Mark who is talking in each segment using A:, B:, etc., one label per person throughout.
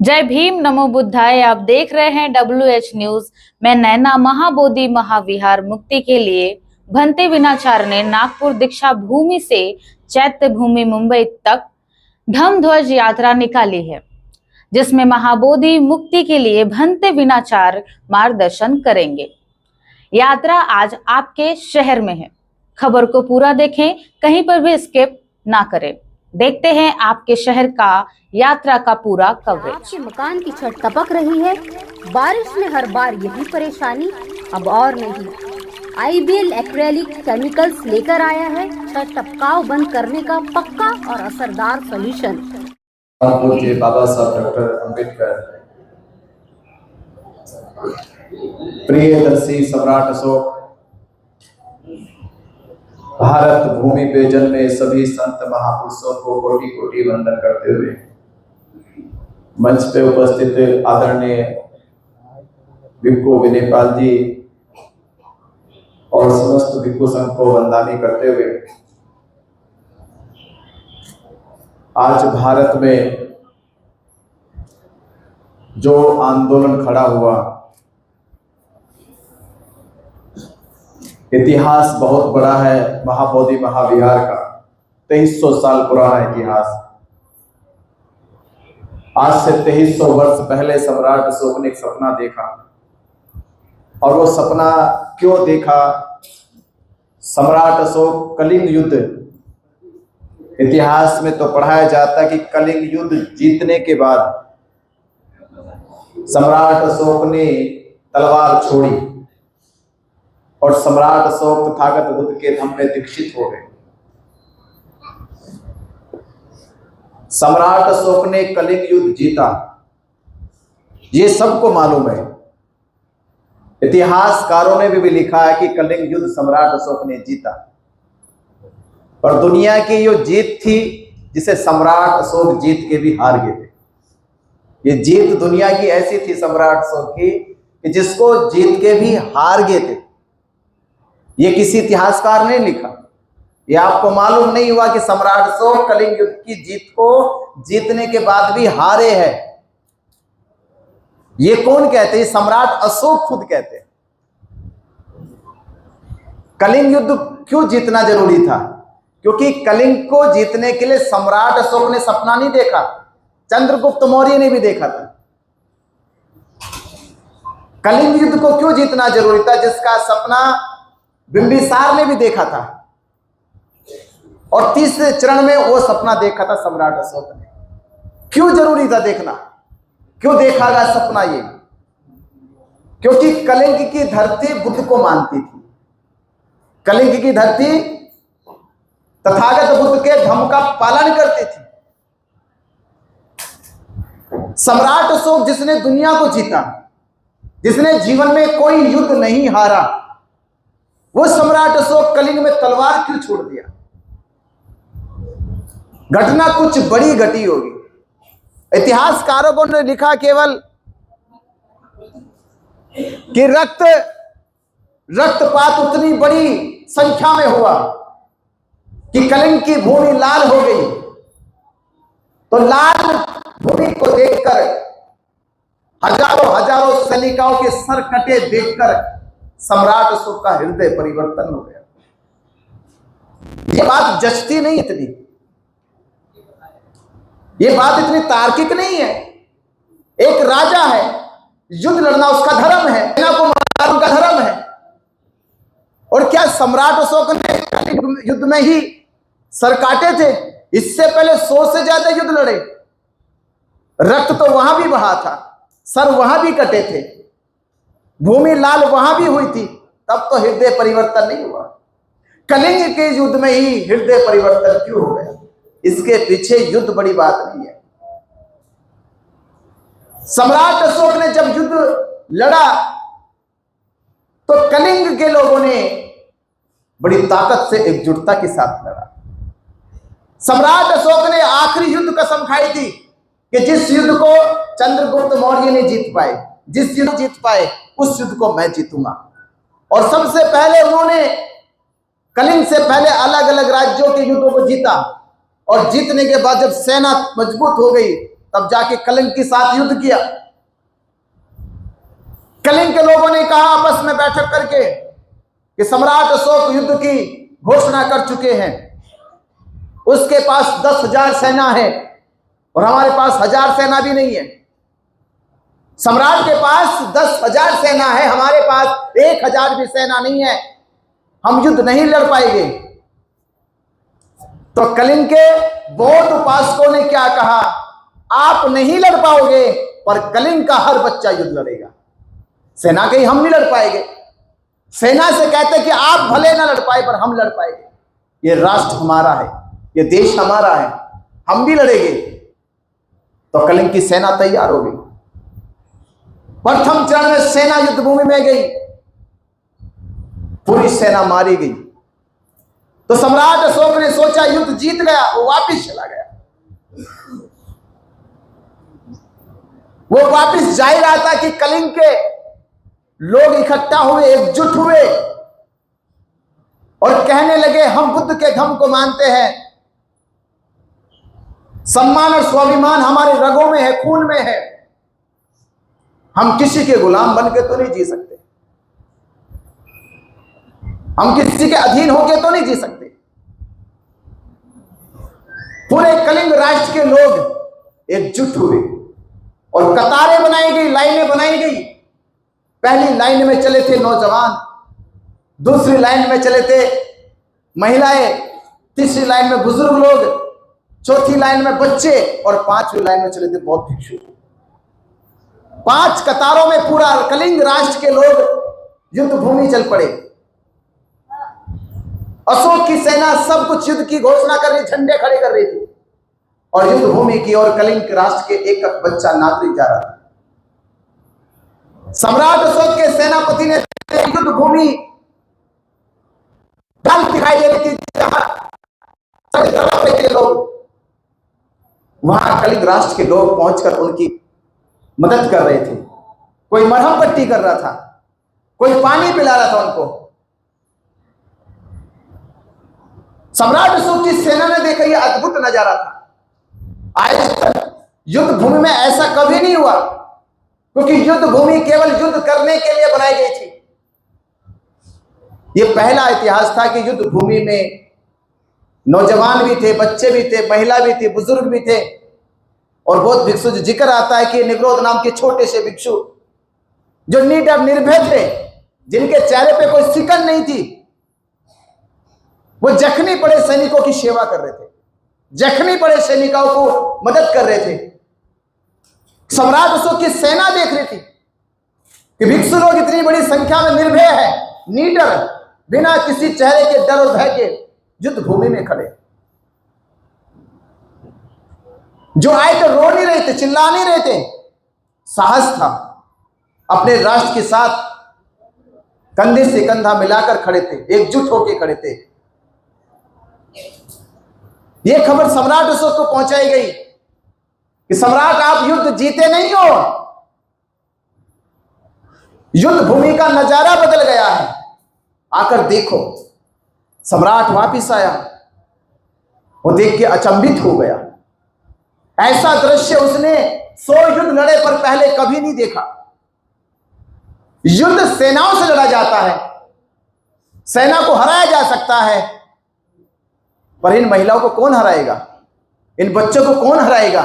A: जय भीम, नमो बुद्धाय। आप देख रहे हैं WH न्यूज। मैं नैना। महाबोधि महाविहार मुक्ति के लिए भंते विनाचार ने नागपुर दीक्षा भूमि से चैत्य भूमि मुंबई तक धम्म ध्वज यात्रा निकाली है, जिसमें महाबोधि मुक्ति के लिए भंते विनाचार मार्गदर्शन करेंगे। यात्रा आज आपके शहर में है। खबर को पूरा देखें, कहीं पर भी स्किप ना करें। देखते हैं आपके शहर का यात्रा का पूरा कवरेज।
B: आपके मकान की छत टपक रही है, बारिश में हर बार यही परेशानी। अब और नहीं, आईबीएल एक्रेलिक केमिकल्स लेकर आया है छत टपकाव बंद करने का पक्का और असरदार सॉल्यूशन।
C: पूज्य बाबा साहब डॉक्टर अंबेडकर, प्रियदर्शी सम्राट अशोक, भारत भूमि पे जन्मे सभी संत महापुरुषों को कोटि कोटि वंदन करते हुए मंच पे उपस्थित आदरणीय भिक्खु विनयपाल जी और समस्त भिक्खु संघ को वंदनी करते हुए आज भारत में जो आंदोलन खड़ा हुआ, इतिहास बहुत बड़ा है। महाबोधि महाविहार का 2300 साल पुराना इतिहास। आज से 2300 वर्ष पहले सम्राट अशोक ने एक सपना देखा, और वो सपना क्यों देखा? सम्राट अशोक कलिंग युद्ध, इतिहास में तो पढ़ाया जाता कि कलिंग युद्ध जीतने के बाद सम्राट अशोक ने तलवार छोड़ी और सम्राट अशोक तथागत बुद्ध के धम्म में दीक्षित हो गए। सम्राट अशोक ने कलिंग युद्ध जीता, ये सबको मालूम है। इतिहासकारों ने भी लिखा है कि कलिंग युद्ध सम्राट अशोक ने जीता। और दुनिया की जो जीत थी, जिसे सम्राट अशोक जीत के भी हार गए थे। ये जीत दुनिया की ऐसी थी सम्राट अशोक की कि जिसको जीत के भी हार गए थे। ये किसी इतिहासकार ने लिखा। ये आपको मालूम नहीं हुआ कि सम्राट अशोक कलिंग युद्ध की जीत को जीतने के बाद भी हारे हैं। ये कौन कहते हैं? सम्राट अशोक खुद कहते हैं। कलिंग युद्ध क्यों जीतना जरूरी था? क्योंकि कलिंग को जीतने के लिए सम्राट अशोक ने सपना नहीं देखा, चंद्रगुप्त मौर्य ने भी देखा था। कलिंग युद्ध को क्यों जीतना जरूरी था? जिसका सपना बिंबिसार ने भी देखा था, और तीसरे चरण में वो सपना देखा था सम्राट अशोक ने। क्यों जरूरी था देखना? क्यों देखा गया सपना ये? क्योंकि कलिंग की धरती बुद्ध को मानती थी। कलिंग की धरती तथागत बुद्ध के धम्म का पालन करती थी। सम्राट अशोक जिसने दुनिया को जीता, जिसने जीवन में कोई युद्ध नहीं हारा, वो सम्राट अशोक कलिंग में तलवार क्यों छोड़ दिया? घटना कुछ बड़ी घटी होगी। इतिहासकारों ने लिखा केवल कि रक्तपात उतनी बड़ी संख्या में हुआ कि कलिंग की भूमि लाल हो गई। तो लाल भूमि को देखकर हजारों सैनिकों के सर कटे देखकर सम्राट अशोक का हृदय परिवर्तन हो गया। ये बात जचती नहीं इतनी, ये बात इतनी तार्किक नहीं है। एक राजा है, युद्ध लड़ना उसका धर्म है, सेना को मारना उनका धर्म है। और क्या सम्राट अशोक ने युद्ध में ही सर काटे थे? इससे पहले 100 से ज्यादा युद्ध लड़े। रक्त तो वहां भी बहा था, सर वहां भी कटे थे, भूमि लाल वहां भी हुई थी, तब तो हृदय परिवर्तन नहीं हुआ। कलिंग के युद्ध में ही हृदय परिवर्तन क्यों हो गया? इसके पीछे युद्ध बड़ी बात नहीं है। सम्राट अशोक ने जब युद्ध लड़ा तो कलिंग के लोगों ने बड़ी ताकत से एकजुटता के साथ लड़ा। सम्राट अशोक ने आखिरी युद्ध कसम खाई थी कि जिस युद्ध को चंद्रगुप्त मौर्य ने जीत पाए, जिस युद्ध जीत पाए, उस युद्ध को मैं जीतूंगा। और सबसे पहले उन्होंने कलिंग से पहले अलग अलग राज्यों के युद्धों को जीता, और जीतने के बाद जब सेना मजबूत हो गई तब जाके कलिंग के साथ युद्ध किया। कलिंग के लोगों ने कहा आपस में बैठक करके कि सम्राट अशोक युद्ध की घोषणा कर चुके हैं, उसके पास 10,000 सेना है और हमारे पास 1,000 सेना भी नहीं है। सम्राट के पास 10,000 सेना है, हमारे पास 1,000 भी सेना नहीं है, हम युद्ध नहीं लड़ पाएंगे। तो कलिंग के बौद्ध उपासकों ने क्या कहा, आप नहीं लड़ पाओगे पर कलिंग का हर बच्चा युद्ध लड़ेगा। सेना के हम नहीं लड़ पाएंगे, सेना से कहते कि आप भले ना लड़ पाए पर हम लड़ पाएंगे, ये राष्ट्र हमारा है, ये देश हमारा है, हम भी लड़ेंगे। तो कलिंग की सेना तैयार हो गई। प्रथम चरण में सेना युद्ध भूमि में गई, पूरी सेना मारी गई। तो सम्राट अशोक ने सोचा युद्ध जीत गया, वो वापिस चला गया। वो वापिस जा ही रहा था कि कलिंग के लोग इकट्ठा हुए, एकजुट हुए और कहने लगे हम बुद्ध के धम्म को मानते हैं, सम्मान और स्वाभिमान हमारे रगों में है, खून में है, हम किसी के गुलाम बन के तो नहीं जी सकते, हम किसी के अधीन होके तो नहीं जी सकते। पूरे कलिंग राष्ट्र के लोग एकजुट हुए और कतारें बनाई गई, लाइनें बनाई गई। पहली लाइन में चले थे नौजवान, दूसरी लाइन में चले थे महिलाएं, तीसरी लाइन में बुजुर्ग लोग, चौथी लाइन में बच्चे और पांचवी लाइन में चले थे बौद्ध भिक्षु। 5 कतारों में पूरा कलिंग राष्ट्र के लोग युद्ध भूमि चल पड़े। अशोक की सेना सब कुछ युद्ध की घोषणा कर रही, झंडे खड़े कर रही थी और युद्ध भूमि की ओर कलिंग राष्ट्र के एक बच्चा नागरिक जा रहा था। सम्राट अशोक के सेनापति ने युद्ध भूमि ढल दिखाई दे रही थी, जहां के लोग, वहां कलिंग राष्ट्र के लोग पहुंचकर उनकी मदद कर रहे थे। कोई मरहम पट्टी कर रहा था, कोई पानी पिला रहा था उनको। सम्राट अशोक की सेना ने देखा यह अद्भुत नजारा था। आज तक युद्ध भूमि में ऐसा कभी नहीं हुआ, क्योंकि युद्ध भूमि केवल युद्ध करने के लिए बनाई गई थी। यह पहला इतिहास था कि युद्ध भूमि में नौजवान भी थे, बच्चे भी थे, महिला भी थी, बुजुर्ग भी थे। और बौद्ध भिक्षु जो जिक्र आता है कि निग्रोध नाम के छोटे से भिक्षु जो निडर निर्भय थे, जिनके चेहरे पे कोई सिकन नहीं थी, वो जख्मी पड़े सैनिकों की सेवा कर रहे थे, जख्मी पड़े सैनिकों को मदद कर रहे थे। सम्राट अशोक की सेना देख रही थी कि भिक्षु लोग इतनी बड़ी संख्या में निर्भय है, निडर, बिना किसी चेहरे के डर और भय के युद्ध भूमि में खड़े, जो आए तो रो नहीं रहे थे, चिल्ला नहीं रहे थे, साहस था, अपने राष्ट्र के साथ कंधे से कंधा मिलाकर खड़े थे, एकजुट होकर खड़े थे। यह खबर सम्राट अशोक को पहुंचाई गई कि सम्राट आप युद्ध जीते नहीं हो, युद्ध भूमि का नजारा बदल गया है, आकर देखो। सम्राट वापिस आया, वो देख के अचंभित हो गया। ऐसा दृश्य उसने 100 युद्ध लड़े पर पहले कभी नहीं देखा। युद्ध सेनाओं से लड़ा जाता है, सेना को हराया जा सकता है, पर इन महिलाओं को कौन हराएगा, इन बच्चों को कौन हराएगा,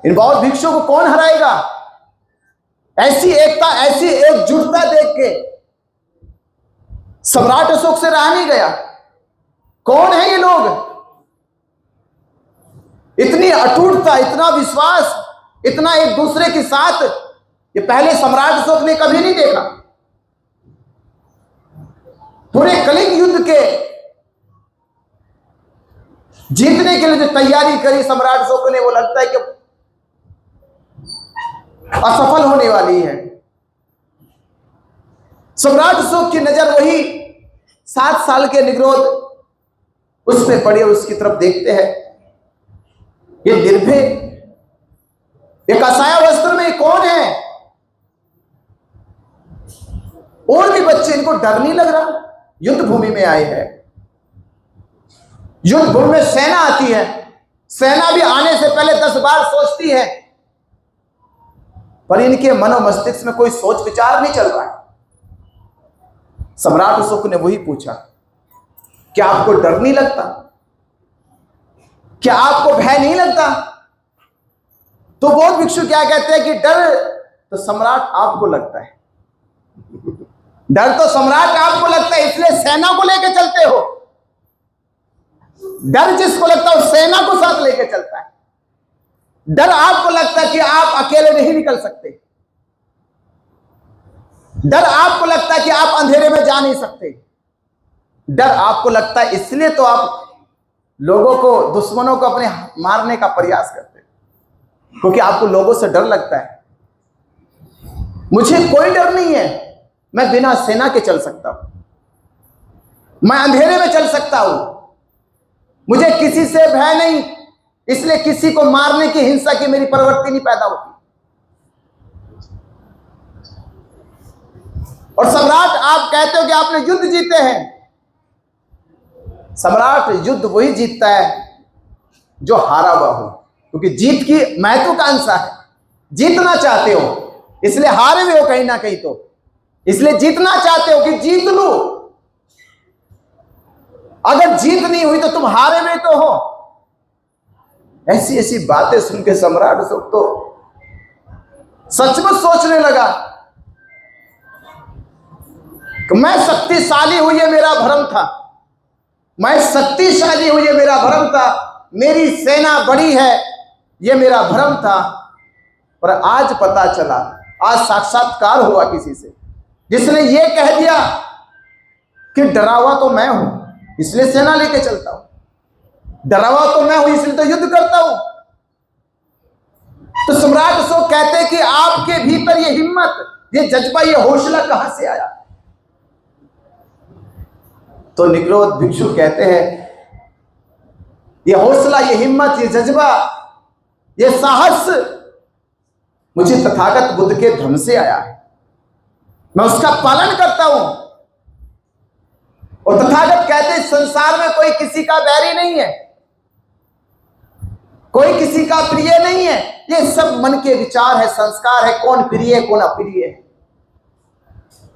C: इन बौद्ध भिक्षुओं को कौन हराएगा। ऐसी एकता, ऐसी एकजुटता देख के सम्राट अशोक से रहा नहीं गया। कौन है ये लोग, इतनी अटूटता, इतना विश्वास, इतना एक दूसरे के साथ, ये पहले सम्राट अशोक ने कभी नहीं देखा। पूरे कलिंग युद्ध के जीतने के लिए जो तैयारी करी सम्राट अशोक ने, वो लगता है कि असफल होने वाली है। सम्राट अशोक की नजर वही 7 साल के निग्रोध उस पे पड़ी और उसकी तरफ देखते हैं। ये निर्भय, ये कासाया वस्त्र में कौन है, और भी बच्चे, इनको डर नहीं लग रहा, युद्ध भूमि में आए हैं। युद्ध भूमि में सेना आती है, सेना भी आने से पहले 10 बार सोचती है, पर इनके मनो मस्तिष्क में कोई सोच विचार नहीं चल रहा है। सम्राट अशोक ने वही पूछा, क्या आपको डर नहीं लगता? क्या आपको भय नहीं लगता? तो बौद्ध भिक्षु क्या कहते हैं कि डर तो सम्राट आपको लगता है, डर तो सम्राट आपको लगता है, इसलिए सेना को लेकर चलते हो। डर जिसको लगता है वो सेना को साथ लेकर चलता है। डर आपको लगता है कि आप अकेले नहीं निकल सकते, डर आपको लगता है कि आप अंधेरे में जा नहीं सकते, डर आपको लगता है इसलिए तो आप लोगों को, दुश्मनों को अपने मारने का प्रयास करते, क्योंकि आपको लोगों से डर लगता है। मुझे कोई डर नहीं है, मैं बिना सेना के चल सकता हूं, मैं अंधेरे में चल सकता हूं, मुझे किसी से भय नहीं, इसलिए किसी को मारने की, हिंसा की मेरी प्रवृत्ति नहीं पैदा होती। और सम्राट आप कहते हो कि आपने युद्ध जीते हैं। सम्राट युद्ध वही जीतता है जो हारा हुआ हो, क्योंकि जीत की महत्वाकांक्षा है, जीतना चाहते हो, इसलिए हारे हुए हो कहीं ना कहीं, तो इसलिए जीतना चाहते हो कि जीत लो। अगर जीत नहीं हुई तो तुम हारे हुए तो हो। ऐसी ऐसी बातें सुन के सम्राट अशोक तो सचमुच सोचने लगा कि मैं शक्तिशाली हूं, ये मेरा भ्रम था, मैं शक्तिशाली हूं, ये मेरा भ्रम था, मेरी सेना बड़ी है, ये मेरा भ्रम था। पर आज पता चला, आज साक्षात्कार हुआ किसी से जिसने ये कह दिया कि डरा हुआ तो मैं हूं, इसलिए सेना लेके चलता हूं, डरा हुआ तो मैं हूं, इसलिए तो युद्ध करता हूं। तो सम्राट अशोक कहते हैं कि आपके भीतर ये हिम्मत, ये जज्बा, ये हौसला कहां से आया? तो निग्रोध भिक्षु कहते हैं ये हौसला, ये हिम्मत, ये जज्बा, ये साहस मुझे तथागत बुद्ध के धर्म से आया है, मैं उसका पालन करता हूं। और तथागत कहते हैं संसार में कोई किसी का बैरी नहीं है, कोई किसी का प्रिय नहीं है, ये सब मन के विचार है, संस्कार है, कौन प्रिय है कौन अप्रिय है।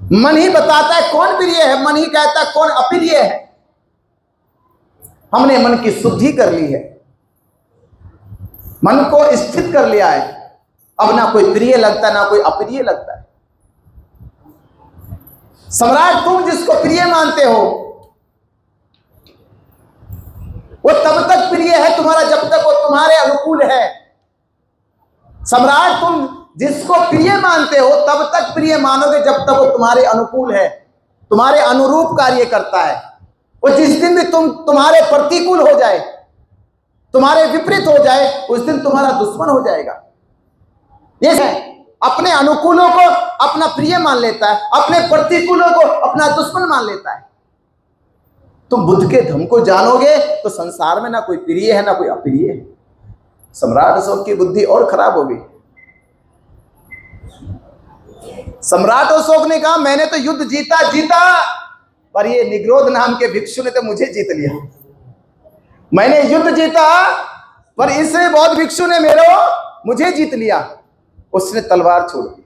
C: मन ही बताता है कौन प्रिय है, मन ही कहता है कौन अप्रिय है। हमने मन की शुद्धि कर ली है, मन को स्थित कर लिया है, अब ना कोई प्रिय लगता है ना कोई अप्रिय लगता है। सम्राट तुम जिसको प्रिय मानते हो वो तब तक प्रिय है तुम्हारा जब तक वो तुम्हारे अनुकूल है। सम्राट तुम जिसको प्रिय मानते हो तब तक प्रिय मानोगे जब तक वो तुम्हारे अनुकूल है, तुम्हारे अनुरूप कार्य करता है। वो जिस दिन भी तुम्हारे प्रतिकूल हो जाए, तुम्हारे विपरीत हो जाए, उस दिन तुम्हारा दुश्मन हो जाएगा। ये है, अपने अनुकूलों को अपना प्रिय मान लेता है, अपने प्रतिकूलों को अपना दुश्मन मान लेता है। तुम बुद्ध के धर्म को जानोगे तो संसार में ना कोई प्रिय है ना कोई अप्रिय है। सम्राट अशोक की बुद्धि और खराब हो गई। सम्राट अशोक ने कहा मैंने तो युद्ध जीता, पर ये निग्रोध नाम के भिक्षु ने तो मुझे जीत लिया। मैंने युद्ध जीता पर इस बौद्ध भिक्षु ने मुझे जीत लिया। उसने तलवार छोड़ दी,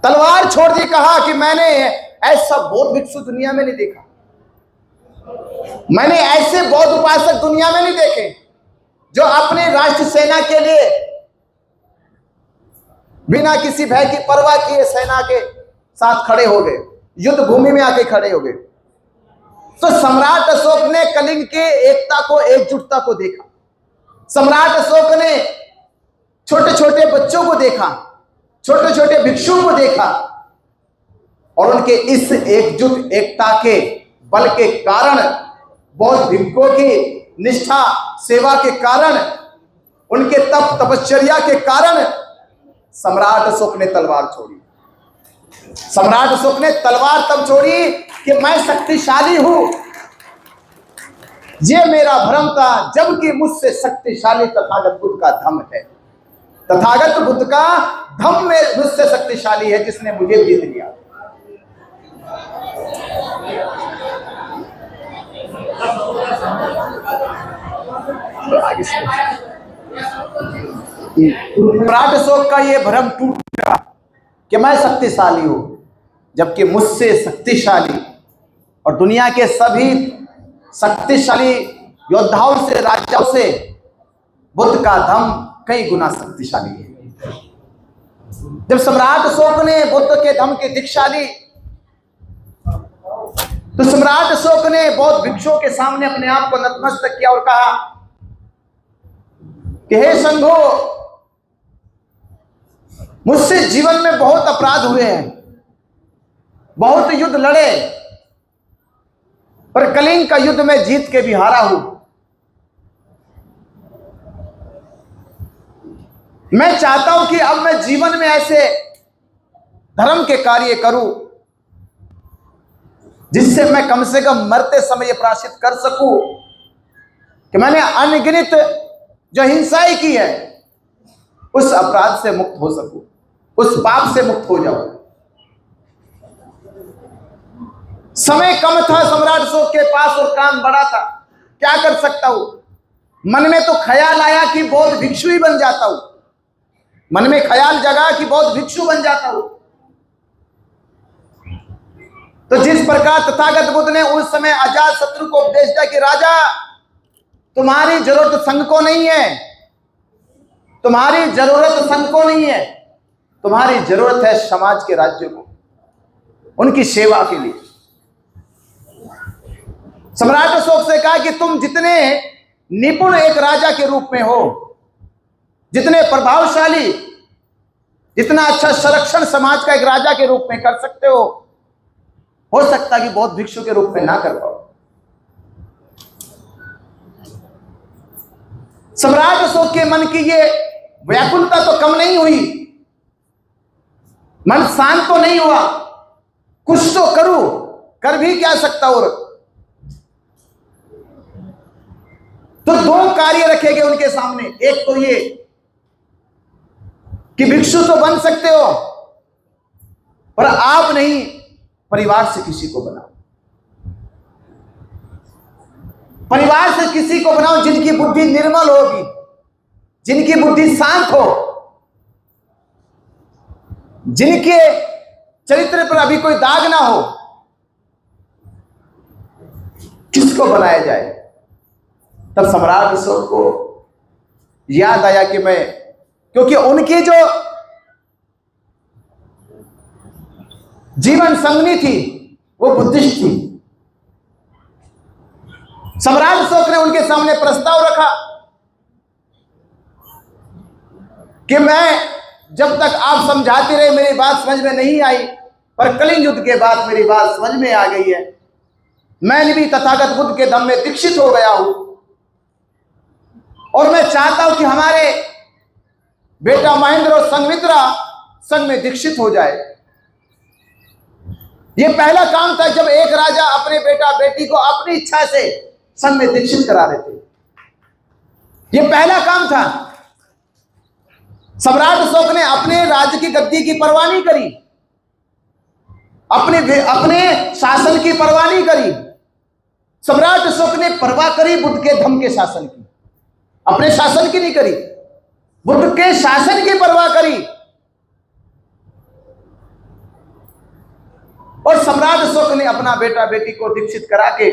C: तलवार छोड़ दी, कहा कि मैंने ऐसा बौद्ध भिक्षु दुनिया में नहीं देखा, मैंने ऐसे बौद्ध उपासक दुनिया में नहीं देखे जो अपने राष्ट्र सेना के लिए बिना किसी भय की परवाह किए सेना के साथ खड़े हो गए, युद्ध भूमि में आके खड़े हो गए। तो सम्राट अशोक ने कलिंग के एकता को, एकजुटता को देखा। सम्राट अशोक ने छोटे छोटे बच्चों को देखा, छोटे छोटे भिक्षुओं को देखा, और उनके इस एकजुट एकता के बल के कारण, बौद्ध भिक्षुओं की निष्ठा सेवा के कारण, उनके तप तपश्चर्या के कारण सम्राट अशोक ने तलवार छोड़ी। सम्राट अशोक ने तलवार तब छोड़ी कि मैं शक्तिशाली हूं, ये मेरा भ्रम था, जबकि मुझसे शक्तिशाली तथागत बुद्ध का धम्म है। तथागत बुद्ध का धम्म में मुझसे शक्तिशाली है, जिसने मुझे जीत लिया। आगे से सम्राट अशोक का ये भ्रम टूट गया कि मैं शक्तिशाली हूं, जबकि मुझसे शक्तिशाली और दुनिया के सभी शक्तिशाली योद्धाओं से, राजाओं से बुद्ध का धम कई गुना शक्तिशाली है। जब सम्राट अशोक ने बुद्ध के धम की दीक्षा ली तो सम्राट अशोक ने बौद्ध भिक्षुओं के सामने अपने आप को नतमस्तक किया और कहा कि हे संघो, मुझसे जीवन में बहुत अपराध हुए हैं, बहुत युद्ध लड़े, पर कलिंग का युद्ध में जीत के भी हारा हूं। मैं चाहता हूं कि अब मैं जीवन में ऐसे धर्म के कार्य करूं जिससे मैं कम से कम मरते समय यह प्रायश्चित कर सकूं कि मैंने अनगिनत जो हिंसाएं की है उस अपराध से मुक्त हो सकूं, उस पाप से मुक्त हो जाऊं। समय कम था सम्राट अशोक के पास और काम बड़ा था, क्या कर सकता हूं। मन में तो ख्याल आया कि बौद्ध भिक्षु ही बन जाता हूं, मन में ख्याल जगा कि बौद्ध भिक्षु बन जाता हूं। तो जिस प्रकार तथागत बुद्ध ने उस समय अजात शत्रु को उपदेश दिया कि राजा, तुम्हारी जरूरत संघ को नहीं है, तुम्हारी जरूरत संघ को नहीं है, तुम्हारी जरूरत है समाज के राज्य को, उनकी सेवा के लिए। सम्राट अशोक से कहा कि तुम जितने निपुण एक राजा के रूप में हो, जितने प्रभावशाली, जितना अच्छा संरक्षण समाज का एक राजा के रूप में कर सकते हो सकता है कि बौद्ध भिक्षु के रूप में ना कर पाओ। सम्राट अशोक के मन की ये व्याकुलता तो कम नहीं हुई, मन शांत तो नहीं हुआ, कुछ तो करूं, कर भी क्या सकता। और तो दो कार्य रखे गए उनके सामने, एक तो ये कि भिक्षु तो बन सकते हो पर आप नहीं, परिवार से किसी को बनाओ, परिवार से किसी को बनाओ जिनकी बुद्धि निर्मल होगी, जिनकी बुद्धि शांत हो, जिनके चरित्र पर अभी कोई दाग ना हो। किसको बनाया जाए। तब सम्राट अशोक को याद आया कि मैं, क्योंकि उनकी जो जीवन संगनी थी वो बुद्धिस्ट थी। सम्राट अशोक ने उनके सामने प्रस्ताव रखा कि मैं, जब तक आप समझाते रहे मेरी बात समझ में नहीं आई, पर कलिंग युद्ध के बाद मेरी बात समझ में आ गई है। मैंने भी तथागत बुद्ध के धम्म में दीक्षित हो गया हूं और मैं चाहता हूं कि हमारे बेटा महेंद्र और संघमित्रा संघ में दीक्षित हो जाए। यह पहला काम था जब एक राजा अपने बेटा बेटी को अपनी इच्छा से संघ में दीक्षित करा रहे थे। यह पहला काम था। सम्राट अशोक ने अपने राज्य की गद्दी की परवाह नहीं करी, अपने शासन की परवाह नहीं करी। सम्राट अशोक ने परवाह करी बुद्ध के धम्म के शासन की, अपने शासन की नहीं करी, बुद्ध के शासन की परवाह करी। और सम्राट अशोक ने अपना बेटा बेटी को दीक्षित करा के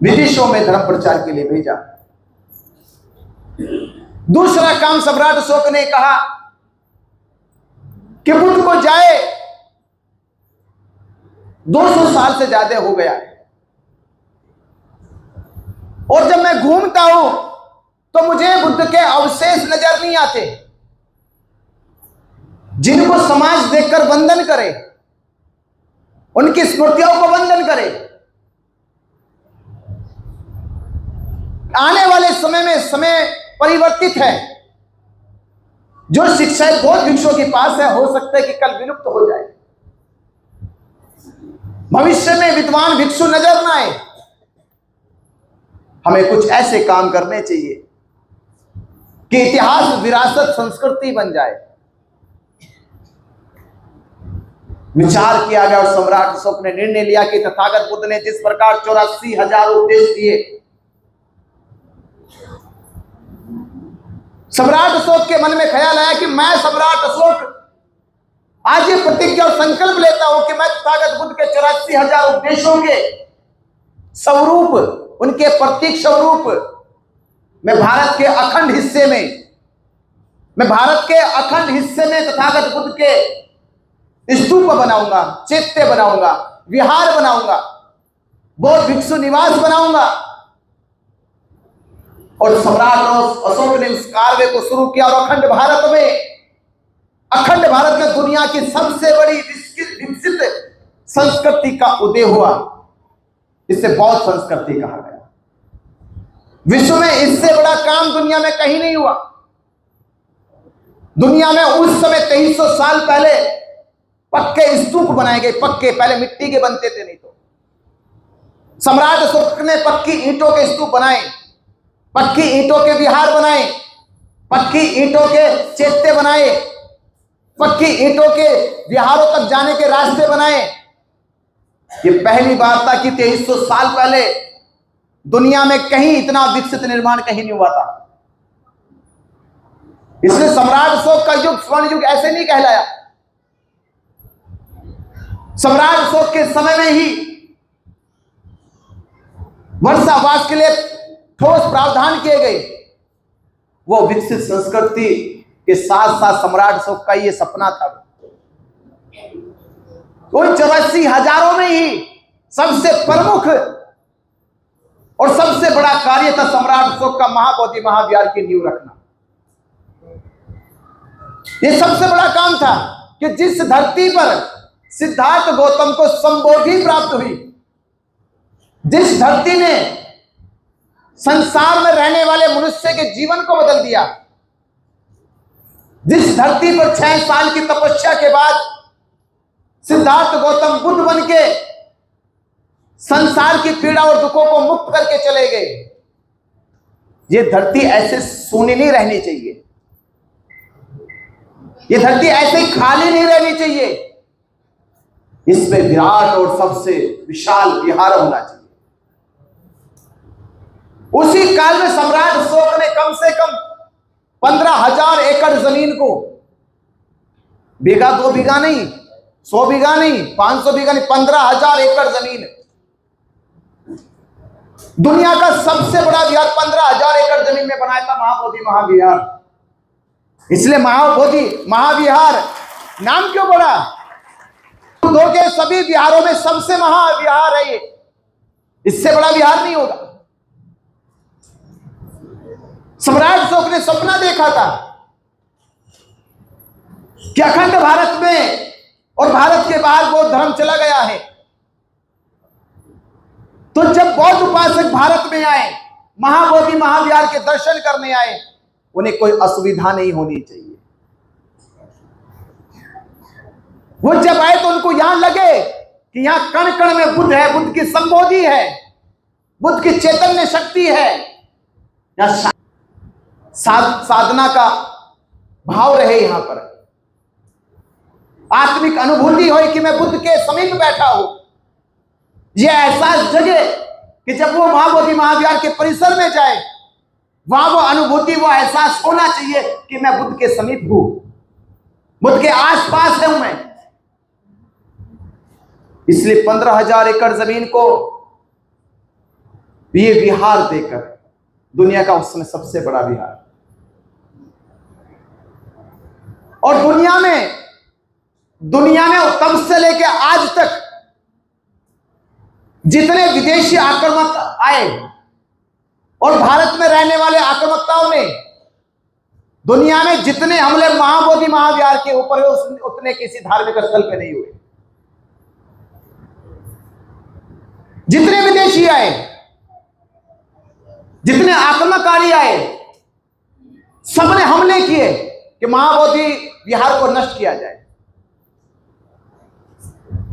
C: विदेशों में धर्म प्रचार के लिए भेजा। दूसरा काम सम्राट अशोक ने कहा कि बुद्ध को जाए 200 साल से ज्यादा हो गया है और जब मैं घूमता हूं तो मुझे बुद्ध के अवशेष नजर नहीं आते जिनको समाज देखकर वंदन करे, उनकी स्मृतियों को वंदन करे। आने वाले समय में समय परिवर्तित है। जो शिक्षाएं बौद्ध भिक्षुओं के पास है हो सकता है कि कल विलुप्त हो जाए। भविष्य में विद्वान भिक्षु नजर ना आए। हमें कुछ ऐसे काम करने चाहिए कि इतिहास, विरासत, संस्कृति बन जाए। विचार किया गया और सम्राट अशोक ने निर्णय लिया कि तथागत बुद्ध ने जिस प्रकार 84,000 उपदेश दिए, सम्राट अशोक के मन में ख्याल आया कि मैं सम्राट अशोक आज ये प्रतिज्ञा और संकल्प लेता हूं कि मैं तथागत बुद्ध के 84,000 उपदेशों के स्वरूप, उनके प्रतीक स्वरूप मैं भारत के अखंड हिस्से में तथागत बुद्ध के स्तूप बनाऊंगा, चैत्य बनाऊंगा, विहार बनाऊंगा, बौद्ध भिक्षु निवास बनाऊंगा। और सम्राट अशोक ने उस कार्य को शुरू किया और अखंड भारत में दुनिया की सबसे बड़ी विकसित संस्कृति का उदय हुआ। इसे बौद्ध संस्कृति कहा गया। विश्व में इससे बड़ा काम दुनिया में कहीं नहीं हुआ। दुनिया में उस समय 2300 साल पहले पक्के स्तूप बनाए गए, पक्के, पहले मिट्टी के बनते थे नहीं तो। सम्राट अशोक ने पक्की ईंटों के स्तूप बनाए, पक्की ईंटों के विहार बनाए, पक्की ईंटों के चैत्य बनाए, पक्की ईंटों के विहारों तक जाने के रास्ते बनाए। ये पहली बार था कि 2300 साल पहले दुनिया में कहीं इतना विकसित निर्माण कहीं नहीं हुआ था। इसलिए सम्राट अशोक का युग स्वर्ण युग ऐसे नहीं कहलाया। सम्राट अशोक के समय में ही वर्षावास के लिए ठोस प्रावधान किए गए। वो विकसित संस्कृति के साथ साथ सम्राट अशोक का ये सपना था। उन 84,000 में ही सबसे प्रमुख और सबसे बड़ा कार्य था सम्राट अशोक का महाबोधि महाविहार की नींव रखना। यह सबसे बड़ा काम था कि जिस धरती पर सिद्धार्थ गौतम को संबोधि प्राप्त हुई, जिस धरती ने संसार में रहने वाले मनुष्य के जीवन को बदल दिया, जिस धरती पर 6 साल की तपस्या के बाद सिद्धार्थ गौतम बुद्ध बन के संसार की पीड़ा और दुखों को मुक्त करके चले गए, ये धरती ऐसे सूनी नहीं रहनी चाहिए। ये धरती ऐसे ही खाली नहीं रहनी चाहिए। इसमें विराट और सबसे विशाल विहार होना चाहिए। उसी काल में सम्राट अशोक ने कम से कम 15,000 एकड़ जमीन को, बीघा 2 बीघा नहीं, 100 बीघा नहीं, 500 बीघा नहीं, 15,000 एकड़ जमीन, दुनिया का सबसे बड़ा विहार 15,000 एकड़ जमीन में बनाया था महाबोधि महाविहार। इसलिए महाबोधि महाविहार नाम क्यों पड़ा? बुद्धों के सभी विहारों में सबसे महाविहार है ये, इससे बड़ा विहार नहीं होगा। सम्राट अशोक ने सपना देखा था कि अखंड भारत में और भारत के बाहर बौद्ध धर्म चला गया है, तो जब बौद्ध उपासक भारत में आए, महाबोधि महाविहार के दर्शन करने आए, उन्हें कोई असुविधा नहीं होनी चाहिए। वो जब आए तो उनको यहां लगे कि यहां कण कण में बुद्ध है, बुद्ध की संबोधि है, बुद्ध की चैतन्य शक्ति है, यहां साधना का भाव रहे, यहां पर आत्मिक अनुभूति हो कि मैं बुद्ध के समीप बैठा हूं। यह एहसास जगे कि जब वो महाबोधि महाविहार के परिसर में जाए, वहां वो अनुभूति, वो एहसास होना चाहिए कि मैं बुद्ध के समीप हूं, बुद्ध के आसपास हूं मैं। इसलिए 15,000 एकड़ जमीन को ये विहार देकर, दुनिया का उस समय सबसे बड़ा विहार, और दुनिया में तब से लेकर आज तक जितने विदेशी आक्रमक आए और भारत में रहने वाले आक्रमकताओं ने दुनिया में जितने हमले महाबोधि महाविहार के ऊपर हुए, उतने किसी धार्मिक स्थल पे नहीं हुए। जितने विदेशी आए, जितने आक्रमणकारी आए, सबने हमले किए कि महाबोधि विहार को नष्ट किया जाए,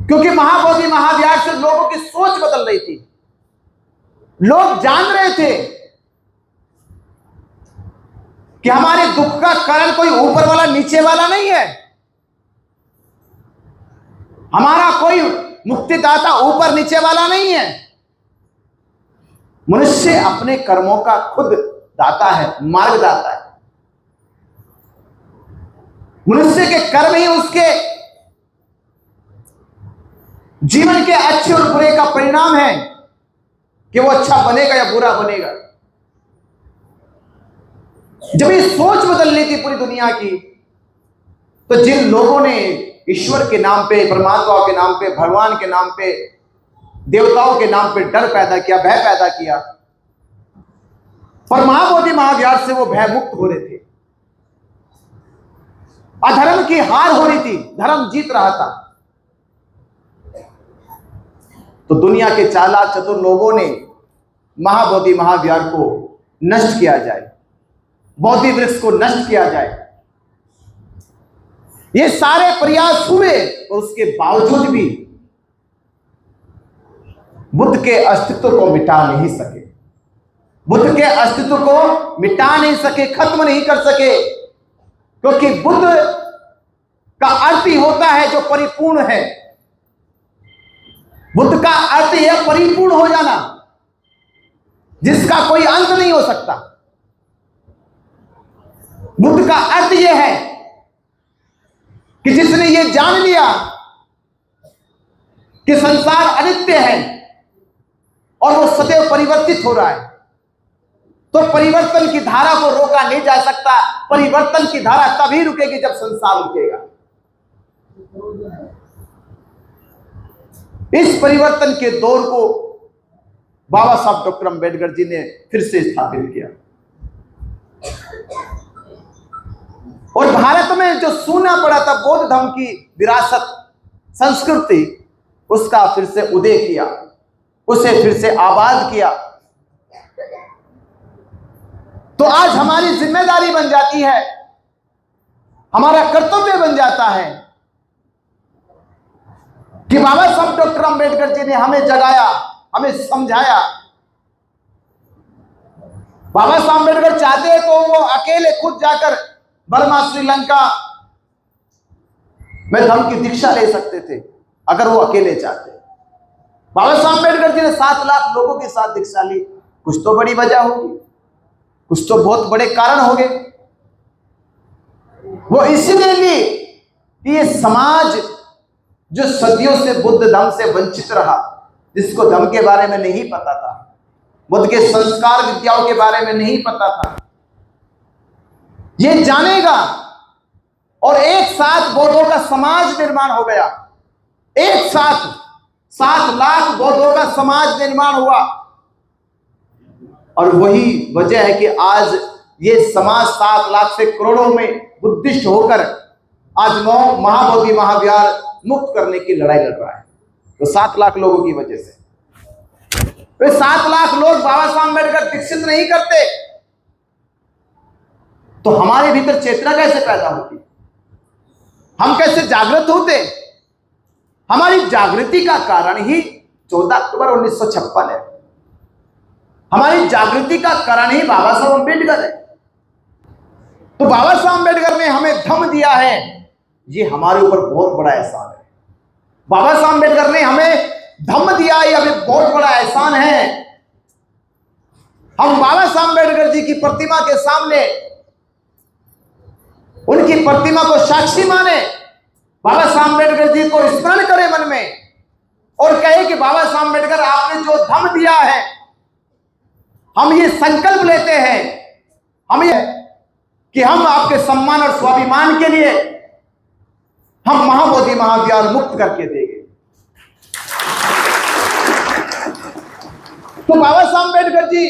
C: क्योंकि महाबोधि महाविहार से लोगों की सोच बदल रही थी। लोग जान रहे थे कि हमारे दुख का कारण कोई ऊपर वाला नीचे वाला नहीं है, हमारा कोई मुक्तिदाता ऊपर नीचे वाला नहीं है। मनुष्य अपने कर्मों का खुद दाता है, मार्गदाता है। मनुष्य के कर्म ही उसके जीवन के अच्छे और बुरे का परिणाम है कि वो अच्छा बनेगा या बुरा बनेगा। जब ये सोच बदलनी थी पूरी दुनिया की, तो जिन लोगों ने ईश्वर के नाम पे, परमात्मा के नाम पे, भगवान के नाम पे, देवताओं के नाम पे डर पैदा किया, भय पैदा किया, पर महाबोधि महाविहार से वो भय मुक्त हो रहे थे। अधर्म की हार हो रही थी, धर्म जीत रहा था। तो दुनिया के चालाक चतुर लोगों ने महाबोधि महाविहार को नष्ट किया जाए, बोधि वृक्ष को नष्ट किया जाए, ये सारे प्रयास हुए और उसके बावजूद भी बुद्ध के अस्तित्व को मिटा नहीं सके। बुद्ध के अस्तित्व को मिटा नहीं सके, खत्म नहीं कर सके, क्योंकि बुद्ध का अर्थ ही होता है जो परिपूर्ण है। बुद्ध का अर्थ यह परिपूर्ण हो जाना, जिसका कोई अंत नहीं हो सकता। बुद्ध का अर्थ यह है कि जिसने यह जान लिया कि संसार अनित्य है और वो सदैव परिवर्तित हो रहा है, तो परिवर्तन की धारा को रोका नहीं जा सकता। परिवर्तन की धारा तभी रुकेगी जब संसार रुकेगा। इस परिवर्तन के दौर को बाबा साहब डॉक्टर अंबेडकर जी ने फिर से स्थापित किया और भारत में जो सूना पड़ा था बौद्ध धर्म की विरासत, संस्कृति, उसका फिर से उदय किया, उसे फिर से आबाद किया। तो आज हमारी जिम्मेदारी बन जाती है, हमारा कर्तव्य बन जाता है कि बाबा साहब डॉक्टर अंबेडकर जी ने हमें जगाया, हमें समझाया। बाबा साहब अंबेडकर चाहते तो वो अकेले खुद जाकर बर्मा, श्रीलंका में धर्म की दीक्षा ले सकते थे, अगर वो अकेले चाहते। बाबा साहब अंबेडकर जी ने 7 लाख लोगों के साथ दीक्षा ली। कुछ तो बड़ी वजह होगी, कुछ तो बहुत बड़े कारण हो गए। वो इसलिए ली कि ये समाज जो सदियों से बुद्ध धर्म से वंचित रहा, जिसको धर्म के बारे में नहीं पता था, बुद्ध के संस्कार विद्याओं के बारे में नहीं पता था, ये जानेगा और एक साथ बौद्धों का समाज निर्माण हो गया। एक साथ 7 लाख बौद्धों का समाज निर्माण हुआ और वही वजह है कि आज ये समाज 7 लाख से करोड़ों में बुद्धिस्ट होकर आज 9 महाबोधि महाविहार मुक्त करने की लड़ाई लड़ रहा है। तो 7 लाख लोगों की वजह से। वे 7 लाख लोग बाबा साहब अम्बेडकर दीक्षित नहीं करते तो हमारे भीतर चेतना कैसे पैदा होती, हम कैसे जागृत होते? हमारी जागृति का कारण ही 14 अक्टूबर 1956 है। हमारी जागृति का कारण ही बाबा साहब अम्बेडकर है। तो बाबा साहब अम्बेडकर ने हमें धम्म दिया है, ये हमारे ऊपर बहुत बड़ा एहसान है। बाबा साहब अम्बेडकर ने हमें धम्म दिया, ये हमें बहुत बड़ा एहसान है। हम बाबा साहब अम्बेडकर जी की प्रतिमा के सामने उनकी प्रतिमा को साक्षी माने, बाबा साहब अम्बेडकर जी को स्मरण करें मन में और कहे कि बाबा साहब अम्बेडकर आपने जो धम्म दिया है, हम ये संकल्प लेते हैं, हम ये कि हम आपके सम्मान और स्वाभिमान के लिए हम महाबोधि महाविहार मुक्त करके देंगे। तो बाबा साहब अम्बेडकर जी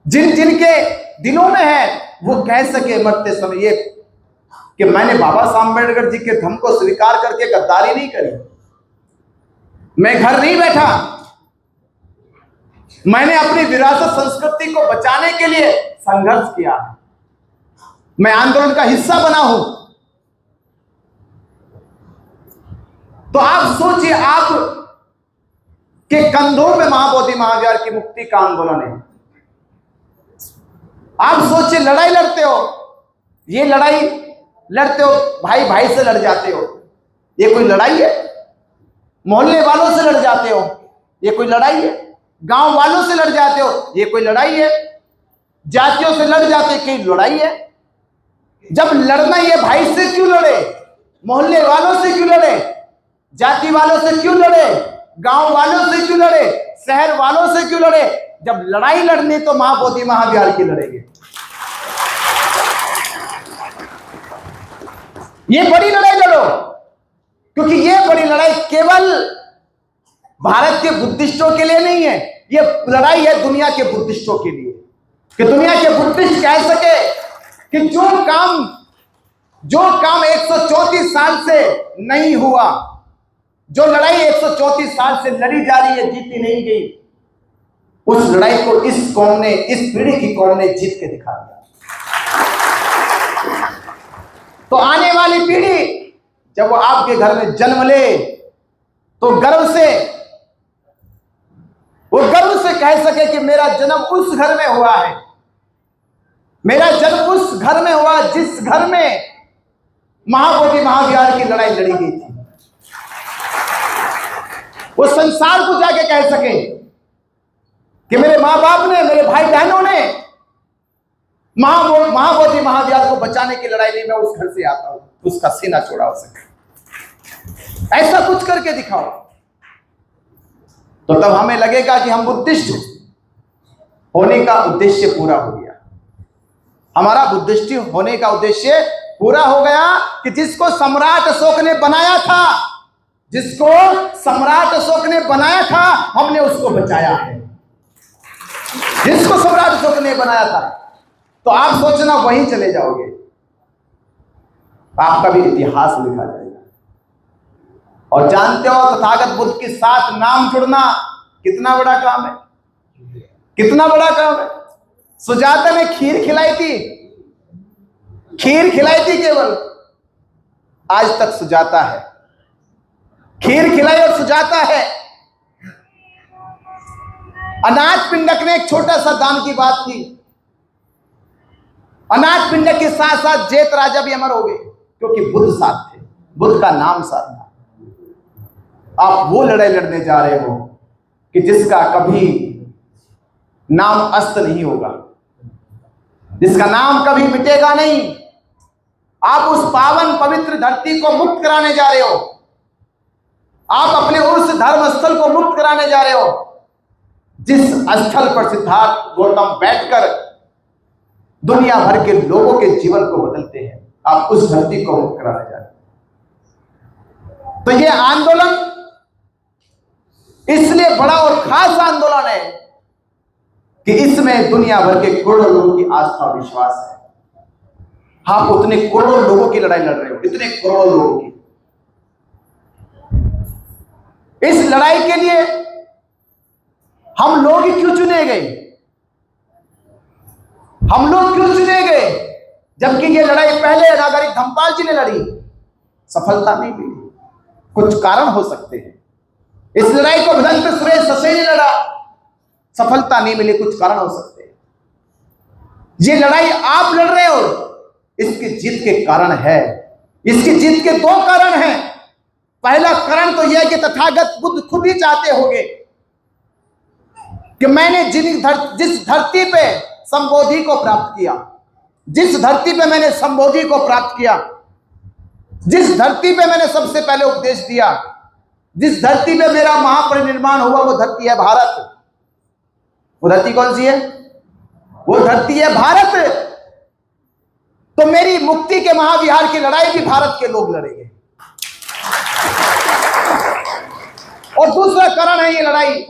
C: जिन जिनके दिलों में है वो कह सके मरते समय ये कि मैंने बाबा साहब अम्बेडकर जी के धम्म को स्वीकार करके गद्दारी नहीं करी, मैं घर नहीं बैठा, मैंने अपनी विरासत संस्कृति को बचाने के लिए संघर्ष किया, मैं आंदोलन का हिस्सा बना हूं। तो आप सोचिए, आप के कंधों में महाबोधि महाविहार की मुक्ति का आंदोलन है। आप सोचिए, लड़ाई लड़ते हो, ये लड़ाई लड़ते हो, भाई भाई से लड़ जाते हो, ये कोई लड़ाई है? मोहल्ले वालों से लड़ जाते हो, ये कोई लड़ाई है? गांव वालों से लड़ जाते हो, ये कोई लड़ाई है? जातियों से लड़ जाते, कोई लड़ाई है? जब लड़ना ये भाई से क्यों लड़े, मोहल्ले वालों से क्यों लड़े, जाति वालों से क्यों लड़े, गांव वालों से क्यों लड़े, शहर वालों से क्यों लड़े? जब लड़ाई लड़नी तो महाबोधि महाविहार की लड़ेंगे। ये बड़ी लड़ाई लड़ो, क्योंकि ये बड़ी लड़ाई केवल भारत के बुद्धिस्टों के लिए नहीं है, ये लड़ाई है दुनिया के बुद्धिस्टों के लिए, कि दुनिया के बुद्धिस्ट कह सके कि जो काम 134 साल से नहीं हुआ, जो लड़ाई 134 साल से लड़ी जा रही है, जीती नहीं गई, उस लड़ाई को इस कौम ने, इस पीढ़ी की कौम ने जीत के दिखा दिया। तो आने वाली पीढ़ी जब वो आपके घर में जन्म ले तो गर्व से कह सके कि मेरा जन्म उस घर में हुआ है, मेरा जन्म उस घर में हुआ जिस घर में महाबोधि महाविहार की लड़ाई लड़ी गई थी। वो संसार को जाके कह सके कि मेरे मां बाप ने, मेरे भाई बहनों ने महाबोधि महाविहार को बचाने की लड़ाई में मैं उस घर से आता हूं, उसका सीना चौड़ा हो सके। ऐसा कुछ करके दिखाओ, तो तब हमें लगेगा कि हम बुद्धिस्ट होने का उद्देश्य पूरा हो गया, हमारा बुद्धिस्ट होने का उद्देश्य पूरा हो गया, कि जिसको सम्राट अशोक ने बनाया था, जिसको सम्राट अशोक ने बनाया था, हमने उसको बचाया है। जिसको सम्राट अशोक ने बनाया था, तो आप सोचना वहीं चले जाओगे, आपका भी इतिहास लिखा जाएगा। और जानते हो तथागत बुद्ध के साथ नाम जुड़ना कितना बड़ा काम है, कितना बड़ा काम है। सुजाता ने खीर खिलाई थी, खीर खिलाई थी केवल, आज तक सुजाता है, खीर खिलाई और सुजाता है। अनाथ पिंडक ने एक छोटा सा दान की बात की, अनाथ पिंडक के साथ साथ जेत राजा भी अमर हो गए, क्योंकि बुद्ध साथ थे, बुद्ध का नाम साथ था। आप वो लड़ाई लड़ने जा रहे हो कि जिसका कभी नाम अस्त नहीं होगा, जिसका नाम कभी मिटेगा नहीं। आप उस पावन पवित्र धरती को मुक्त कराने जा रहे हो, आप अपने उस धर्म स्थल को मुक्त कराने जा रहे हो जिस स्थल पर सिद्धार्थ गौतम बैठकर दुनिया भर के लोगों के जीवन को बदलते हैं। आप उस धरती को मुक्त कराने जा रहे हो। तो ये आंदोलन इसलिए बड़ा और खास आंदोलन है कि इसमें दुनिया भर के करोड़ों लोगों की आस्था और विश्वास है। आप उतने करोड़ों लोगों की लड़ाई लड़ रहे हो, इतने करोड़ों लोगों की। इस लड़ाई के लिए हम लोग ही क्यों चुने गए, हम लोग क्यों चुने गए, जबकि ये लड़ाई पहले नागरिक धम्मपाल जी ने लड़ी, सफलता नहीं मिली। कुछ कारण हो सकते हैं। इस लड़ाई को भदंत सुरेश ससे ने लड़ा, सफलता नहीं मिली, कुछ कारण हो सकते हैं। ये लड़ाई आप लड़ रहे हो, इसकी जीत के कारण है, इसकी जीत के दो कारण हैं। पहला कारण तो यह है कि तथागत बुद्ध खुद ही चाहते होंगे कि मैंने जिस धरती पे संबोधि को प्राप्त किया, जिस धरती पे मैंने संबोधि को प्राप्त किया, जिस धरती पे मैंने सबसे पहले उपदेश दिया, जिस धरती पे मेरा महापरिनिर्वाण हुआ, वो धरती है भारत। वो धरती कौन सी है? वो धरती है भारत। तो मेरी मुक्ति के महाविहार की लड़ाई भी भारत के लोग लड़ेंगे। और दूसरा कारण है ये लड़ाई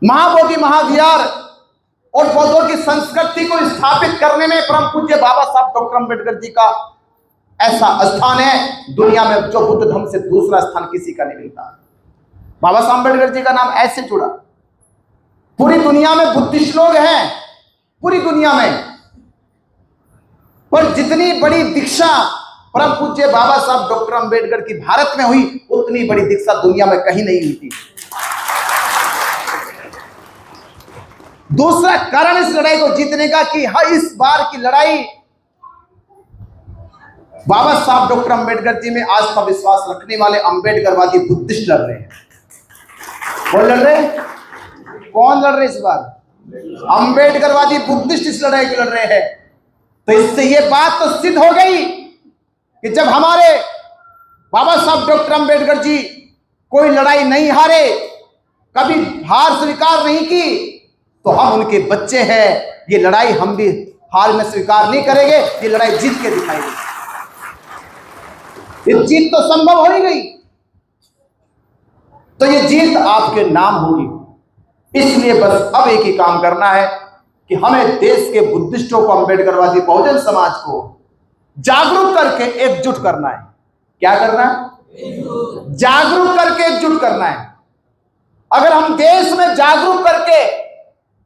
C: महाबोधि महाविहार और बौद्धों की संस्कृति को स्थापित करने में परम पूज्य बाबा साहब डॉक्टर अंबेडकर जी का ऐसा स्थान है दुनिया में जो बुद्ध धर्म से दूसरा स्थान किसी का नहीं मिलता। बाबा साहब अंबेडकर जी का नाम ऐसे जुड़ा। पूरी दुनिया में बुद्धिस्ट लोग हैं, पूरी दुनिया में, पर जितनी बड़ी दीक्षा परम पूज्य बाबा साहब डॉक्टर अंबेडकर की भारत में हुई, उतनी बड़ी दीक्षा दुनिया में कहीं नहीं हुई थी। दूसरा कारण इस लड़ाई को जीतने का कि हर इस बार की लड़ाई बाबा साहब डॉक्टर अंबेडकर जी में आस्था विश्वास रखने वाले अंबेडकरवादी बुद्धिस्ट लड़ रहे हैं। कौन लड़ रहे हैं? कौन लड़ रहे इस बार? अंबेडकरवादी बुद्धिस्ट इस लड़ाई को लड़ रहे हैं। तो इससे ये बात तो सिद्ध हो गई कि जब हमारे बाबा साहब डॉक्टर अंबेडकर जी कोई लड़ाई नहीं हारे, कभी हार स्वीकार नहीं की, तो हम उनके बच्चे हैं। ये लड़ाई हम भी हार में स्वीकार नहीं करेंगे, ये लड़ाई जीत के दिखाएंगे। ये जीत तो संभव हो ही गई, तो ये जीत आपके नाम होगी। इसलिए बस अब एक ही काम करना है कि हमें देश के बुद्धिस्टों को, अंबेडकरवादी बहुजन समाज को जागरूक करके एकजुट करना है। क्या करना है? जागरूक करके एकजुट करना है। अगर हम देश में जागरूक करके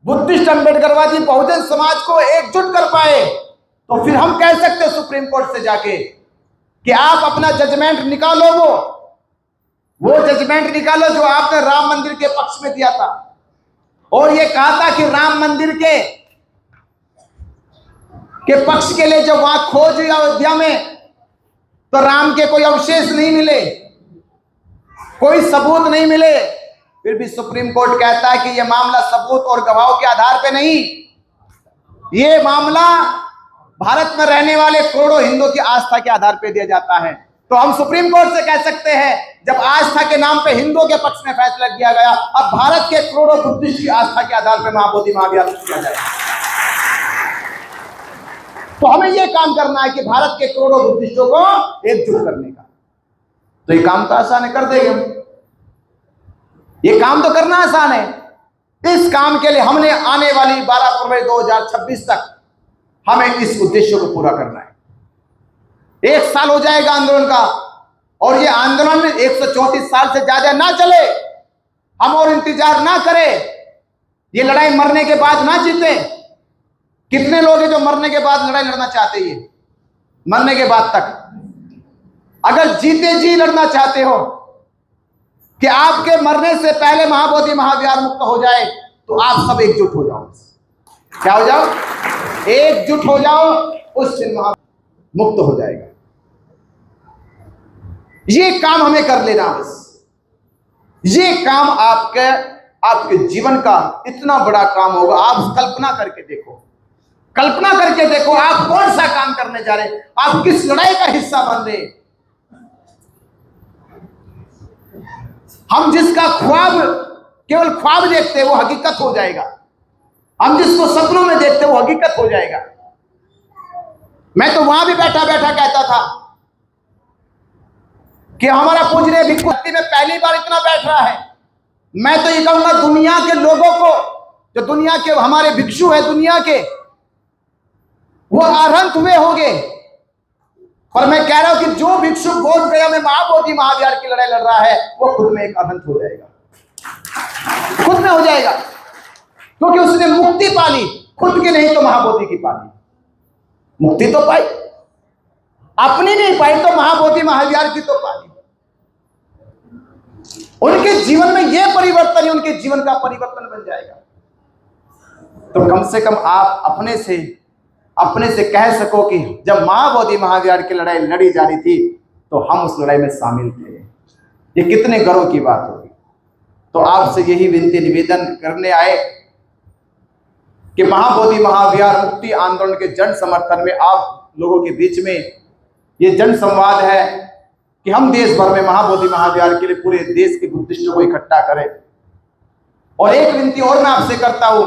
C: बुद्धिस्ट, अंबेडकरवादी बहुजन समाज को एकजुट कर पाए, तो फिर हम कह सकते हैं सुप्रीम कोर्ट से जाके कि आप अपना जजमेंट निकालो, वो जजमेंट निकालो जो आपने राम मंदिर के पक्ष में दिया था और ये कहा था कि राम मंदिर के पक्ष के लिए जब वहां खोज हुई अयोध्या में, तो राम के कोई अवशेष नहीं मिले, कोई सबूत नहीं मिले। फिर भी सुप्रीम कोर्ट कहता है कि यह मामला सबूत और गवाहों के आधार पे नहीं, यह मामला भारत में रहने वाले करोड़ों हिंदुओं की आस्था के आधार पे दिया जाता है। तो हम सुप्रीम कोर्ट से कह सकते हैं, जब आस्था के नाम पे हिंदुओं के पक्ष में फैसला किया गया, अब भारत के करोड़ों बुद्धिस्ट की आस्था के आधार पर महाबोधि महाविहार किया जाए। तो हमें यह काम करना है कि भारत के करोड़ों बुद्धिस्टों को एकजुट करने का। तो ये काम तो आसान है, कर देंगे हम। ये काम तो करना आसान है। इस काम के लिए हमने आने वाली 12 फरवरी 2026 तक हमें इस उद्देश्य को पूरा करना है। 1 साल हो जाएगा आंदोलन का, और ये आंदोलन 134 साल से ज्यादा ना चले, हम और इंतजार ना करें। ये लड़ाई मरने के बाद ना जीते। कितने लोग हैं जो मरने के बाद लड़ाई लड़ना चाहते हैं? मरने के बाद तक अगर जीते जी लड़ना चाहते हो कि आपके मरने से पहले महाबोधि महाविहार मुक्त हो जाए, तो आप सब एकजुट हो जाओ। क्या हो जाओ? एकजुट हो जाओ, उस दिन मुक्त हो जाएगा। ये काम हमें कर लेना बस। ये काम आपके जीवन का इतना बड़ा काम होगा। आप कल्पना करके देखो, कल्पना करके देखो, आप कौन सा काम करने जा रहे हैं, आप किस लड़ाई का हिस्सा बन रहे हैं। हम जिसका ख्वाब, केवल ख्वाब देखते हैं, वो हकीकत हो जाएगा। हम जिसको सपनों में देखते हैं, वो हकीकत हो जाएगा। मैं तो वहां भी बैठा बैठा कहता था कि हमारा पूजनीय भिक्षु में पहली बार इतना बैठ रहा है। मैं तो ये कहूंगा दुनिया के लोगों को, जो दुनिया के हमारे भिक्षु है दुनिया के, वो अरहंत हुए होंगे, पर मैं कह रहा हूं कि जो भिक्षु बोध गया में महाबोधि महाविहार की लड़ाई लड़ रहा है, वो खुद में एक अरहंत हो जाएगा, खुद में हो जाएगा, क्योंकि उसने मुक्ति पाली, खुद की नहीं तो महाबोधि की पाली। मुक्ति तो पाई, अपनी नहीं पाई तो महाबोधि महाविहार की तो पाली। उनके जीवन में यह परिवर्तन ही उनके जीवन का परिवर्तन बन जाएगा। तो कम से कम आप अपने से कह सको कि जब महाबोधि महाविहार की लड़ाई लड़ी जा रही थी, तो हम उस लड़ाई में शामिल थे। ये कितने गर्व की बात होगी। तो आपसे यही विनती निवेदन करने आए कि महाबोधि महाविहार मुक्ति आंदोलन के जन समर्थन में आप लोगों के बीच में ये जन संवाद है कि हम देश भर में महाबोधि महाविहार के लिए पूरे देश के बुद्धिस्टों को इकट्ठा करें। और एक विनती और मैं आपसे करता हूं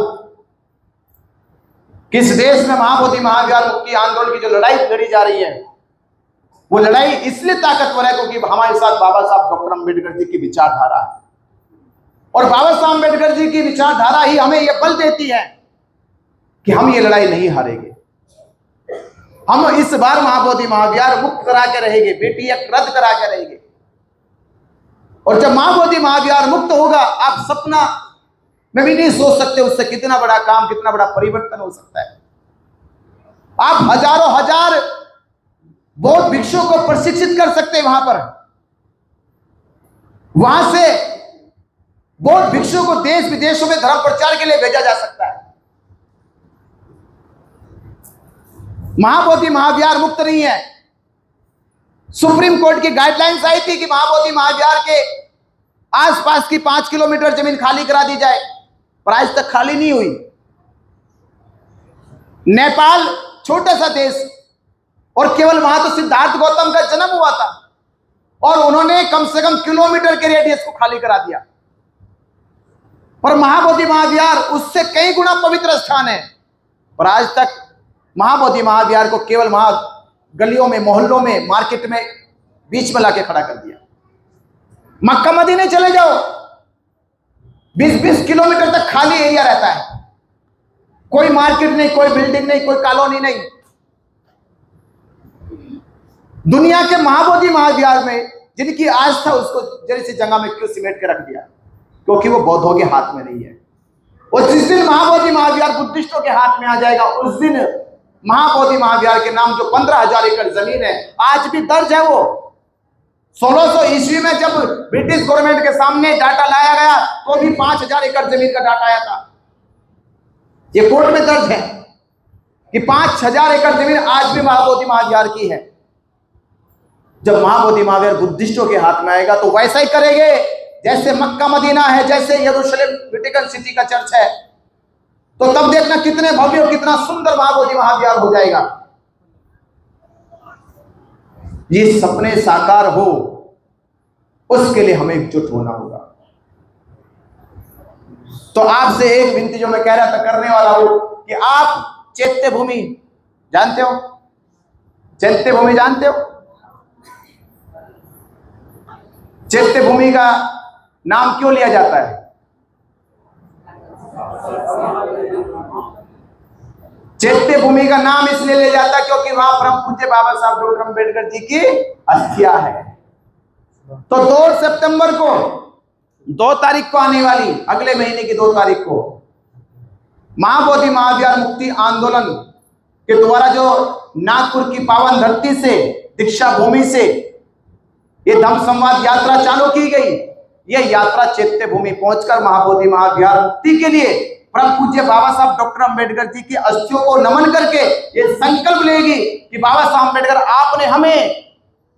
C: कि इस देश में महाबोधि महाविहार मुक्ति आंदोलन की जो लड़ाई लड़ी जा रही है, वो लड़ाई इसलिए ताकतवर है क्योंकि हमारे साथ बाबा साहब डॉक्टर अंबेडकर जी की विचारधारा है। और बाबा साहब अंबेडकर जी की विचारधारा ही हमें यह बल देती है कि हम ये लड़ाई नहीं हारेंगे। हम इस बार महाबोधि महाविहार मुक्त करा के रहेंगे, बेटी एक रद्द करा के रहेंगे। और जब महाबोधि महाविहार मुक्त होगा, आप सपना में भी नहीं सोच सकते उससे कितना बड़ा काम, कितना बड़ा परिवर्तन हो सकता है। आप हजारों हजार बौद्ध भिक्षुओं को प्रशिक्षित कर सकते हैं। वहां पर वहां से बौद्ध भिक्षुओं को देश विदेशों में धर्म प्रचार के लिए भेजा जा सकता है। महाबोधि महाविहार मुक्त नहीं है। सुप्रीम कोर्ट की गाइडलाइंस आई थी कि महाबोधि महाविहार के आसपास की 5 किलोमीटर जमीन खाली करा दी जाए, पर आज तक खाली नहीं हुई। नेपाल छोटा सा देश, और केवल वहां तो सिद्धार्थ गौतम का जन्म हुआ था और उन्होंने कम से कम किलोमीटर के रेडियस को खाली करा दिया। पर महाबोधि महाविहार उससे कई गुना पवित्र स्थान है, पर आज तक महाबोधि महाविहार को केवल वहां गलियों में, मोहल्लों में, मार्केट में बीच में लाके खड़ा कर दिया। मक्का मदीने चले जाओ, 20-20 किलोमीटर तक खाली एरिया रहता है, कोई मार्केट नहीं, कोई बिल्डिंग नहीं, कोई कॉलोनी नहीं। दुनिया के महाबोधि महाविहार में जिनकी आस्था, उसको जरी सी जगह में क्यों सिमेट के रख दिया? क्योंकि वो बौद्धों के हाथ में नहीं है। और जिस दिन महाबोधि महाविहार बुद्धिस्टों के हाथ में आ जाएगा, उस दिन महाबोधि महाविहार के नाम जो 15,000 एकड़ जमीन है, आज भी दर्ज है वो 1600 ईस्वी में जब ब्रिटिश गवर्नमेंट के सामने डाटा लाया गया तो भी 5,000 एकड़ जमीन का डाटा आया था। ये कोर्ट में दर्ज है कि 5,000 एकड़ जमीन आज भी महाबोधि महाविहार की है। जब महाबोधि महाविहार बुद्धिस्टों के हाथ में आएगा तो वैसा ही करेंगे जैसे मक्का मदीना है, जैसे यरूशलेम वेटिकन सिटी का चर्च है। तो तब देखना कितने भव्य और कितना सुंदर महाबोधि महाविहार हो जाएगा। ये सपने साकार हो, उसके लिए हमें एकजुट होना होगा। तो आपसे एक विनती जो मैं कह रहा था, करने वाला हूं, कि आप चैत्य भूमि जानते हो? चैत्य भूमि जानते हो? चैत्य भूमि का नाम क्यों लिया जाता है? चैत्य भूमि का नाम इसलिए लिया जाता है क्योंकि वहां परम पूज्य बाबा साहब डॉक्टर अम्बेडकर जी की अस्थियां है। तो 2 सितंबर को, 2 तारीख को आने वाली, अगले महीने की 2 तारीख को महाबोधि महाविहार मुक्ति आंदोलन के द्वारा जो नागपुर की पावन धरती से, दीक्षा भूमि से ये धम्म संवाद यात्रा चालू की गई। यह यात्रा चैत्य भूमि पहुंचकर महाबोधि महाविहार मुक्ति के लिए परम पूज्य बाबा साहब डॉक्टर अम्बेडकर जी की अस्थियों को नमन करके ये संकल्प लेगी कि बाबा साहब अम्बेडकर, आपने हमें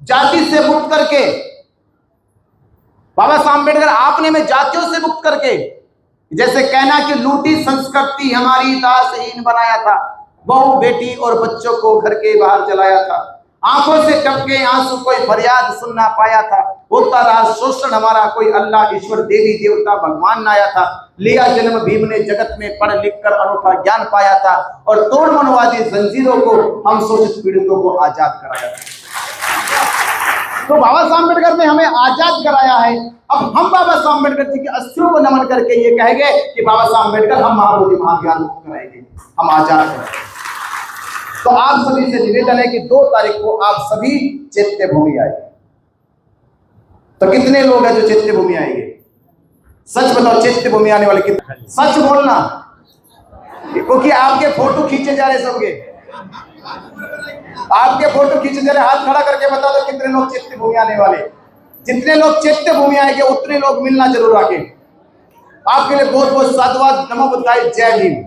C: जाति से मुक्त करके, बाबा साहब अम्बेडकर आपने हमें जातियों से मुक्त करके, जैसे कहना कि लूटी संस्कृति हमारी दासहीन बनाया था, बहू बेटी और बच्चों को घर के बाहर चलाया था, आंखों से टपके आंसू कोई फरियाद सुन ना पाया था, होता रहा शोषण हमारा, कोई अल्लाह ईश्वर देवी देवता भगवान ना आया था, लिया जन्म भीम ने जगत में पढ़ लिख कर अनूठा ज्ञान पाया था, और तोड़ मनवादी जंजीरों को हम शोषित पीड़ितों को आजाद कराया था। तो बाबा साहब अम्बेडकर ने हमें आजाद कराया है। अब हम बाबा साहब अम्बेडकर जी की अस्थियों को नमन करके ये कहेंगे कि बाबा साहब अम्बेडकर, हम महाबोधि महाविहार मुक्त कराएंगे, हम आजाद करेंगे। तो आप सभी से निवेदन है कि 2 तारीख को आप सभी चैत्य भूमि आएंगे। तो कितने लोग हैं जो चैत्य भूमि आएंगे? सच बताओ, चैत्य भूमि आने वाले कितने? सच बोलना, क्योंकि आपके फोटो खींचे जा रहे सबके, आपके फोटो खींचे जा रहे। हाथ खड़ा करके बता दो कितने लोग चैत्य भूमि आने वाले। जितने लोग चैत्य भूमि आएंगे उतने लोग मिलना जरूर आके। आपके लिए बहुत बहुत साधुवाद। नमो बुद्धाय, जय भीम।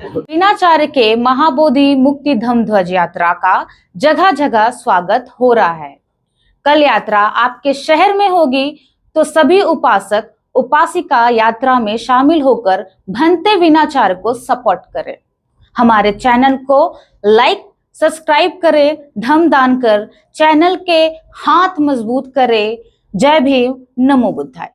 A: वीणाचार्य के महाबोधि मुक्ति धम्म ध्वज यात्रा का जगह जगह स्वागत हो रहा है। कल यात्रा आपके शहर में होगी, तो सभी उपासक उपासिका यात्रा में शामिल होकर भंते वीणाचार्य को सपोर्ट करें। हमारे चैनल को लाइक, सब्सक्राइब करें, धम्म दान कर चैनल के हाथ मजबूत करें। जय भीम, नमो बुद्धाय।